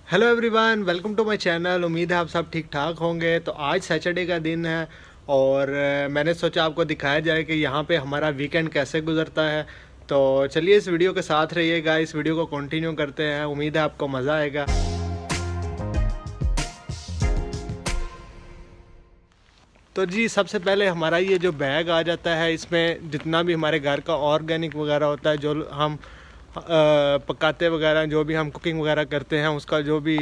Hello everyone, welcome to my channel. उम्मीद है आप सब ठीक ठाक होंगे। तो आज सैटरडे का दिन है और मैंने सोचा आपको दिखाया जाए कि यहाँ पे हमारा वीकेंड कैसे गुजरता है। तो चलिए इस वीडियो के साथ रहिएगा, इस वीडियो को कंटिन्यू करते हैं। उम्मीद है आपको मज़ा आएगा। तो जी सबसे पहले हमारा ये जो बैग आ जाता है, इसमें जितना भी हमारे घर का ऑर्गेनिक वगैरह होता है, जो हम पकाते वगैरह, जो भी हम कुकिंग वगैरह करते हैं, उसका जो भी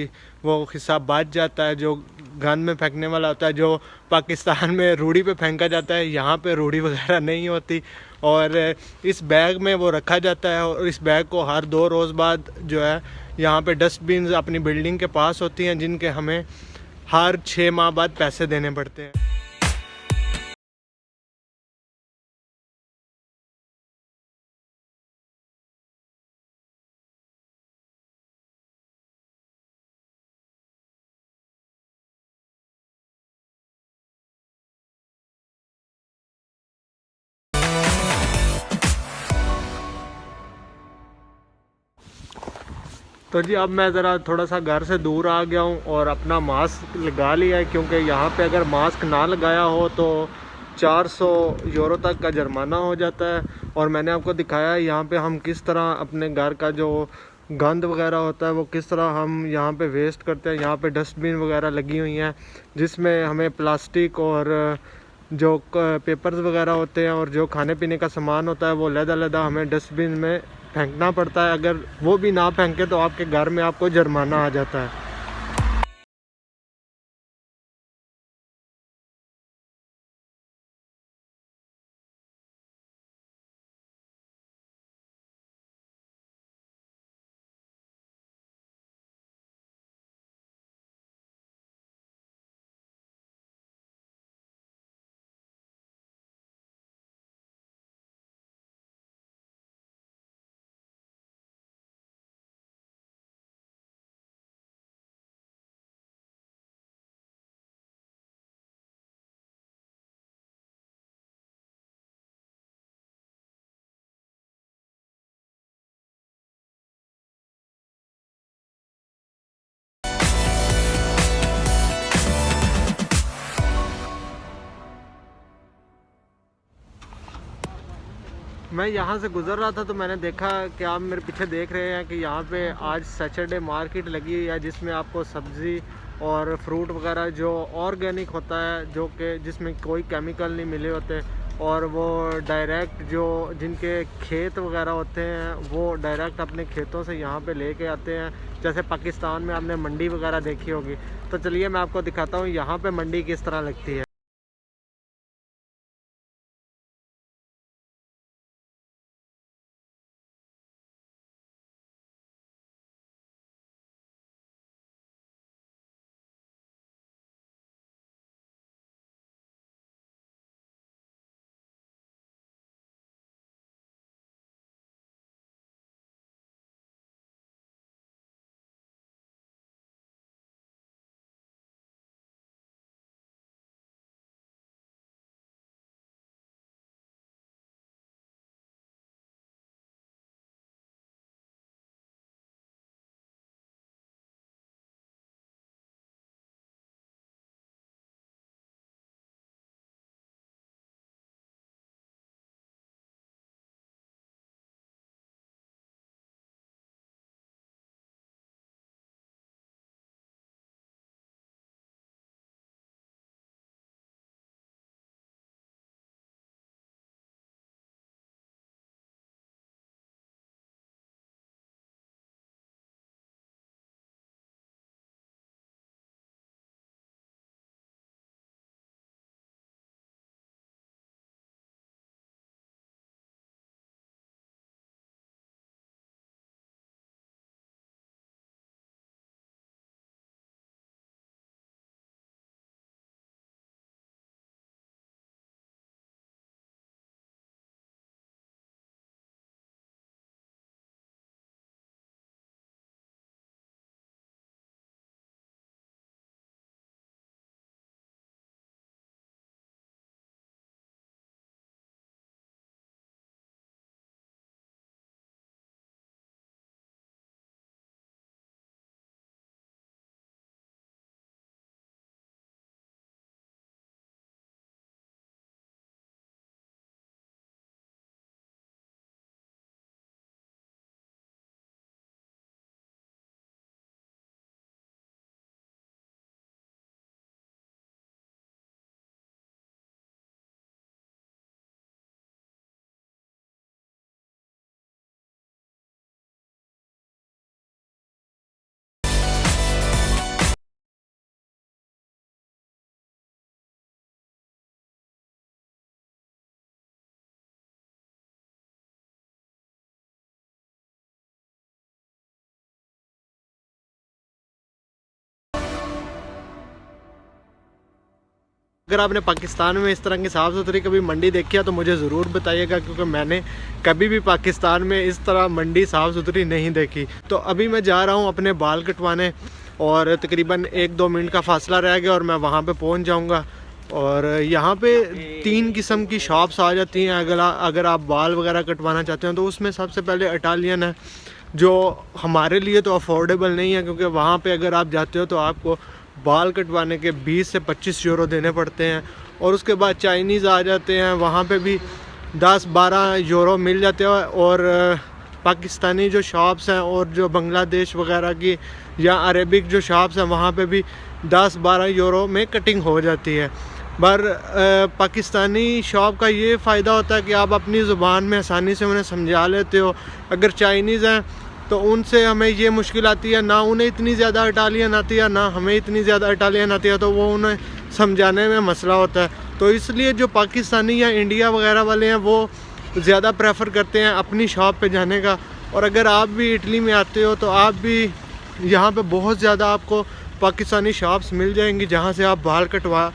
वो हिस्सा बच जाता है, जो गंद में फेंकने वाला होता है, जो पाकिस्तान में रूढ़ी पे फेंका जाता है, यहाँ पे रूढ़ी वगैरह नहीं होती। और इस बैग में वो रखा जाता है और इस बैग को हर 2 रोज़ बाद जो है यहाँ पे डस्टबिन अपनी बिल्डिंग के पास होती हैं, जिनके हमें हर 6 माह बाद पैसे देने पड़ते हैं। तो जी अब मैं ज़रा थोड़ा सा घर से दूर आ गया हूँ और अपना मास्क लगा लिया है, क्योंकि यहाँ पे अगर मास्क ना लगाया हो तो 400 यूरो तक का जुर्माना हो जाता है। और मैंने आपको दिखाया है यहाँ पे हम किस तरह अपने घर का जो गंद वगैरह होता है वो किस तरह हम यहाँ पे वेस्ट करते हैं। यहाँ पे डस्टबिन वगैरह लगी हुई हैं, जिसमें हमें प्लास्टिक और जो पेपर्स वगैरह होते हैं और जो खाने पीने का सामान होता है वो लदा हमें डस्टबिन में फेंकना पड़ता है। अगर वो भी ना फेंके तो आपके घर में आपको जुर्माना आ जाता है। मैं यहाँ से गुज़र रहा था तो मैंने देखा कि आप मेरे पीछे देख रहे हैं कि यहाँ पे आज सैटरडे मार्केट लगी हुई है, जिसमें आपको सब्ज़ी और फ्रूट वगैरह जो ऑर्गेनिक होता है, जो कि जिसमें कोई केमिकल नहीं मिले होते, और वो डायरेक्ट जो जिनके खेत वगैरह होते हैं वो डायरेक्ट अपने खेतों से यहाँ पे लेके आते हैं। जैसे पाकिस्तान में आपने मंडी वगैरह देखी होगी। तो चलिए मैं आपको दिखाता हूँ यहाँ पे मंडी किस तरह लगती है। अगर आपने पाकिस्तान में इस तरह की साफ़ सुथरी कभी मंडी देखी है तो मुझे ज़रूर बताइएगा, क्योंकि मैंने कभी भी पाकिस्तान में इस तरह मंडी साफ़ सुथरी नहीं देखी। तो अभी मैं जा रहा हूँ अपने बाल कटवाने और तकरीबन 1-2 मिनट का फासला रह गया और मैं वहाँ पे पहुँच जाऊँगा। और यहाँ पे 3 किस्म की शॉप्स आ जाती हैं अगर आप बाल वगैरह कटवाना चाहते हैं तो। उसमें सबसे पहले इटालियन है, जो हमारे लिए तो अफोर्डेबल नहीं है, क्योंकि वहाँ पे अगर आप जाते हो तो आपको बाल कटवाने के 20 से 25 यूरो देने पड़ते हैं। और उसके बाद चाइनीज़ आ जाते हैं, वहाँ पे भी 10-12 यूरो मिल जाते हैं। और पाकिस्तानी जो शॉप्स हैं और जो बांग्लादेश वगैरह की या अरेबिक जो शॉप्स हैं वहाँ पे भी 10-12 यूरो में कटिंग हो जाती है। पर पाकिस्तानी शॉप का ये फ़ायदा होता है कि आप अपनी ज़ुबान में आसानी से उन्हें समझा लेते हो। अगर चाइनीज़ हैं तो उनसे हमें ये मुश्किल आती है, ना उन्हें इतनी ज़्यादा इटालियन आती है ना हमें इतनी ज़्यादा इटालियन आती है, तो वो उन्हें समझाने में मसला होता है। तो इसलिए जो पाकिस्तानी या इंडिया वगैरह वाले हैं वो ज़्यादा प्रेफर करते हैं अपनी शॉप पे जाने का। और अगर आप भी इटली में आते हो तो आप भी यहाँ पे बहुत ज़्यादा आपको पाकिस्तानी शॉप्स मिल जाएंगी जहाँ से आप बाल कटवा।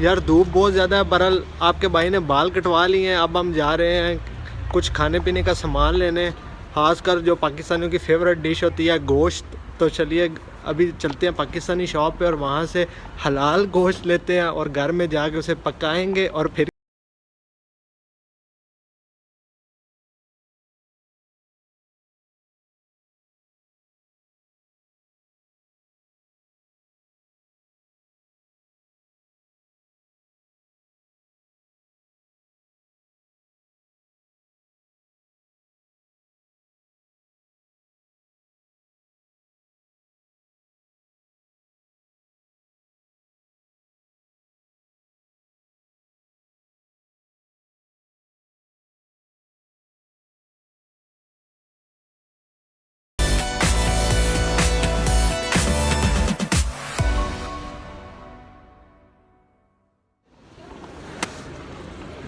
यार धूप बहुत ज़्यादा है। बहरहाल आपके भाई ने बाल कटवा लिए हैं, अब हम जा रहे हैं कुछ खाने पीने का सामान लेने, खासकर जो पाकिस्तानियों की फेवरेट डिश होती है गोश्त। तो चलिए अभी चलते हैं पाकिस्तानी शॉप पे और वहाँ से हलाल गोश्त लेते हैं और घर में जाके उसे पकाएंगे और फिर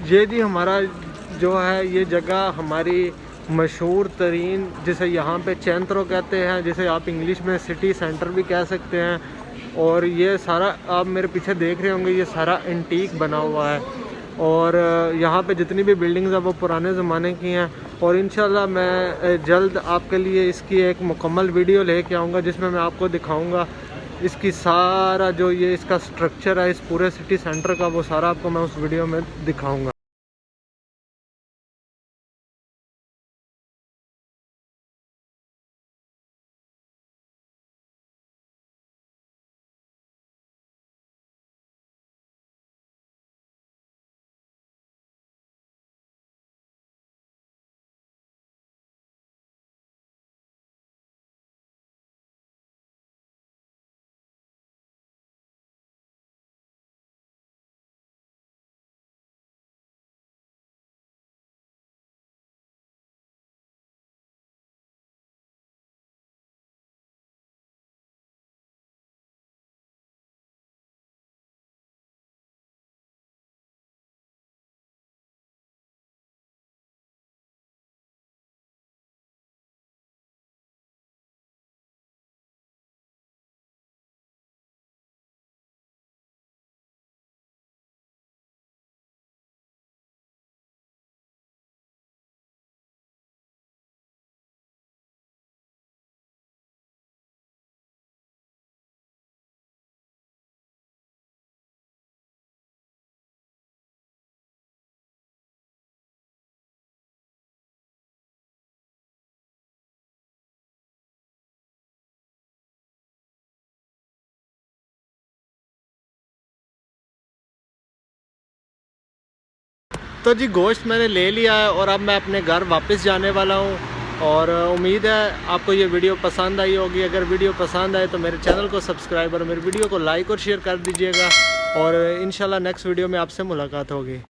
ये जी हमारा जो है ये जगह हमारी मशहूर तरीन, जिसे यहाँ पे चैंत्रो कहते हैं, जिसे आप इंग्लिश में सिटी सेंटर भी कह सकते हैं। और ये सारा आप मेरे पीछे देख रहे होंगे, ये सारा एंटीक बना हुआ है। और यहाँ पे जितनी भी बिल्डिंग्स हैं वो पुराने ज़माने की हैं। और इंशाल्लाह मैं जल्द आपके लिए इसकी एक मुकम्मल वीडियो लेके आऊँगा, जिसमें मैं आपको दिखाऊँगा इसकी सारा जो ये इसका स्ट्रक्चर है इस पूरे सिटी सेंटर का, वो सारा आपको मैं उस वीडियो में दिखाऊँगा। तो जी गोश्त मैंने ले लिया है और अब मैं अपने घर वापस जाने वाला हूँ। और उम्मीद है आपको ये वीडियो पसंद आई होगी। अगर वीडियो पसंद आए तो मेरे चैनल को सब्सक्राइब और मेरे वीडियो को लाइक और शेयर कर दीजिएगा। और इंशाल्लाह नेक्स्ट वीडियो में आपसे मुलाकात होगी।